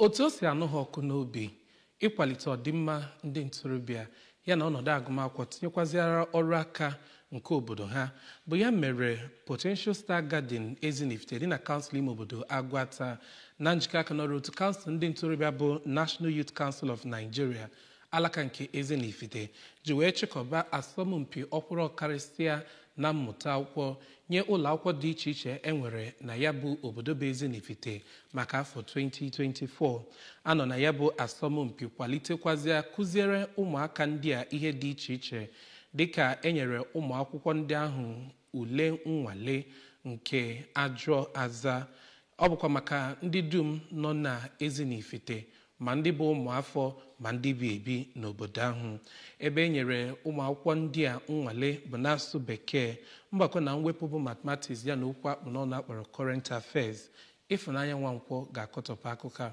otu o si anụ ha ọkụ n'obi ịkwalite ọdịmma ndị ntorobịa ya na ọnọdụ agụmakwụkwọ tinyekwaziara ọrụ aka nke obodo ha bụ ya mere Potential Star Garden Ezinifite dị na kansụl ime obodo Agwata na njikọ aka n'ọrụ otu kansụl ndị ntorobịa bụ National Youth Council of Nigeria alaka nke Ezinifite ji wee chịkọba asọmpi ọkwụrụ ọkarịsịa na mmụta akwụkwọ nye ụlọ akwụkwọ dị iche iche enwere na ya bụ obodo bụ Ezinifite maka afọ 2024 anọ na ya bụ asọmpi kwalitekwazịa kụziere ụmụaka ndị a ihe dị iche iche dịka enyere ụmụ akwụkwọ ndị ahụ ule nnwale nke ajụọ aza. Ọ bụkwa maka ndị dum nọ na Ezinifite ma ndị bụ ụmụafọ ma ndị bi ebi n'obodo ahụ ebe e nyere ụmụ akwụkwọ ndị a nnwale bụ n'asụsụ Bekee, mgbakọ na mwepụ bụ mathematics ya na okwu akpụ n'ọnụ akpọrọ current affairs. Ifunanya Nwankwọ ga-akọtọpụ akụkọ a.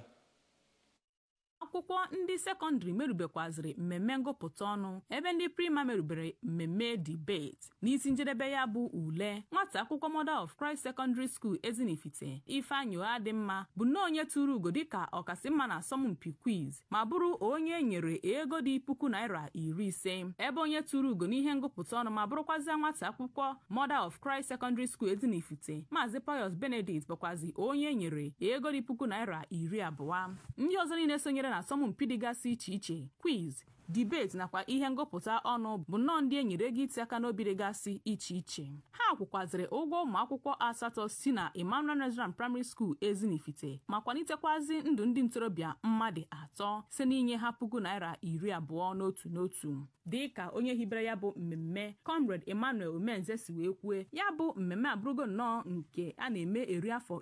Akwụkwọ ndị sekọndịrị merubekwazịrị mmemme ngụpụta ọnụ ebe ndị prima merubere mmemme debate n'isi njedebe ya bụ ule. Nwata akwụkwọ Mother of Christ Secondary School Ezinifite Ifeanyi Adịmma bụ na onye tụrụ ugo dịka ọkasịmma na asọmpi quiz ma bụrụ onye nyere ego dị $50,000 ebe onye tụrụ ugo n'ihe ngụpụta ọnụ ma bụrụkwazịa nwata akwụkwọ Mother of Christ Secondary School Ezinifite Maazị Pius Benedict bụkwazi onye nyere ego dị $20,000. Ndị ọzọ niile sonyere na asọmpi dịgasị iche iche quiz, debate nakwa ihe ngụpụta ọnụ bụ nnọọ ndị enyere ego iti aka n'obi dịgasị iche iche. Ha kwụkwazịrị ụgwọ ụmụ akwụkwọ 8 si na Emmanuel Nursery Primary School Ezinifite ma kwalitekwazi ndụ ndị ntorobịa mmadụ 3 si n'inye ha $20,000 n'otu n'otu. Dịka onye hibere ya bụ mmemme Comrade Emmanuel Umenze si wee kwue, ya bụ mmemme abụrụgo nnọọ nke a na-eme 10 afọ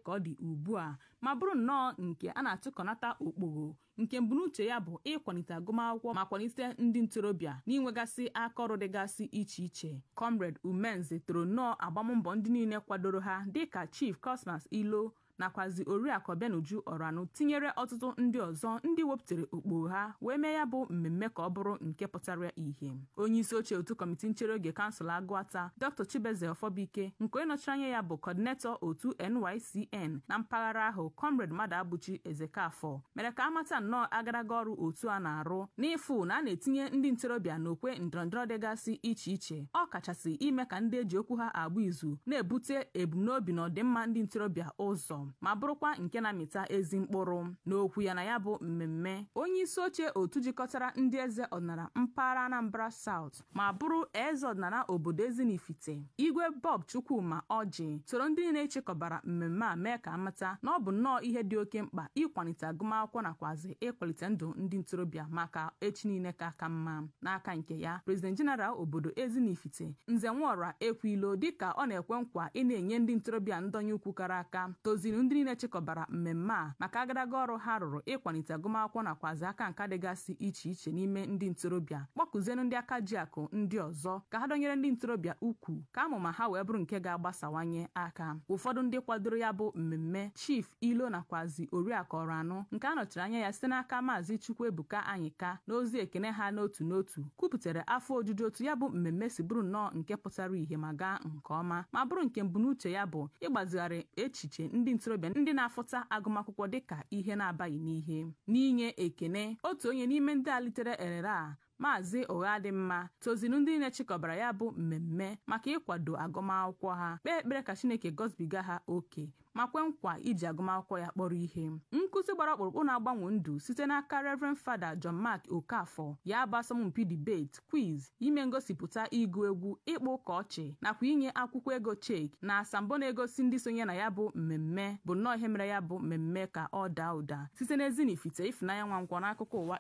ka ọ dị ugbu a ma bụrụ nnọọ nke a na-atụkọnata okpogho nke mbunuche ya bụ ịkwalite agụmakwụkwọ ma kwalite ndị ntorobịa n'inwegasị akaọrụ dịgasị iche iche. Comrade Umenze toro nnọọ agbammbọ ndị niile kwadoro ha dịka Chief Cosmas Ilo nakwazi Oriakụ Obianuju Ọranụ tinyere ọtụtụ ndị ọzọ ndị wepụtara okpogho ha wee mee ya bụ mmemme ka ọ bụrụ nke pụtara ihe. Onye isi oche otu kọmiti nchere oge kansụl Agụata Dr. Chibeze Ọfọbụike nke onye nọchiri anya ya bụ kọdinetọ otu NYCN na mpaghara ahụ Comrade Madabuchi Ezekafọ mere ka amata nnọọ agaraga ọrụ otu a na-arụ n'ịfụ na a na-etinye ndị ntorobịa n'okwe ndọrọndọrọ dịgasị iche iche, ọ kachasị ime ka ndị eji okwu ha agba izu na-ebute ebumnobi na ọdịmma ndị ntorobịa ụzọ ma bụrụkwa nke na-amịta ezi mkpụrụ. N'okwu ya na ya bụ mmemme, onye isi oche otu jikọtara ndị eze ọdịnala mpaghara Anambra South ma bụrụ eze ọdịnala obodo Ezinifite Igwe Bob Chukwuma Ọjị toro ndị niile chịkọbara mmemme a mee ka amata na ọ bụ nnọọ ihe dị oke mkpa ịkwalite agụmakwụkwọ nakwazi ịkwalite ndụ ndị ntorobịa maka echi niile ka aka mma. N'aka nke ya, President General obodo Ezinifite Nze Nwaọra Ekwuilo dịka ọ na-ekwe nkwa ị na-enye ndị ntorobịa ndonye ukwu kara aka toziri ndị niile chịkọbara mmemme a maka agadaga ọrụ ha rụrụ ịkwalite agụmakwụkwọ nakwazi aka nka dịgasị iche iche n'ime ndị ntorobịa, kpọkụzienụ ndị aka ji akụ ndị ọzọ ka ha dọnyere ndị ntorobịa ukwu ka amụma ha wee bụrụ nke ga-agbasawanye aka. Ụfọdụ ndị kwadoro ya bụ mmemme Chief Ilo nakwazi Oriakụ Ọranụ nke a nọchiri anya ya site n'aka Maazị Chukwuebuka Anyịka n'ozi ekene ha n'otu n'otu kwupụtara afọ ojuju otu ya bụ mmemme si bụrụ nnọọ nke pụtara ihe ma gaa nke ọma ma bụrụ nke mbunuche ya bụ ịgbazigharị echiche ndị ntorobịa ndị na-afụta agụmakwụkwọ dịka ihe na-abaghị n'ihe. N'inye ekene, otu onye n'ime ndị a litere erere a Maazị Adịmma tozinu ndị niile chịkọbara ya bụ mmemme maka ịkwado agụmakwụkwọ ha, kpee ekpere ka Chineke gọzibiga ha oke ma kwe nkwa iji agụmakwụkwọ ya kpọrọ ihe. Nkụzi gbara ọkpụrụkpụ na-agbanwe ndụ site n'aka Reverend Fada John Mark Okafọ ya bụ asọmpi debate, quiz, ime ngosipụta ịgụ egwu, ịkpa ụka ọchị nakwa inye akwụkwọ ego cheki na asambo na-egosi ndị sonye na ya bụ mmemme bụ nnọọ ihe mere ya bụ mmemme ka ọ daa ụda. Site n'Ezinifite, Ifunanya Nwankwọ n'akụkọ ụwa.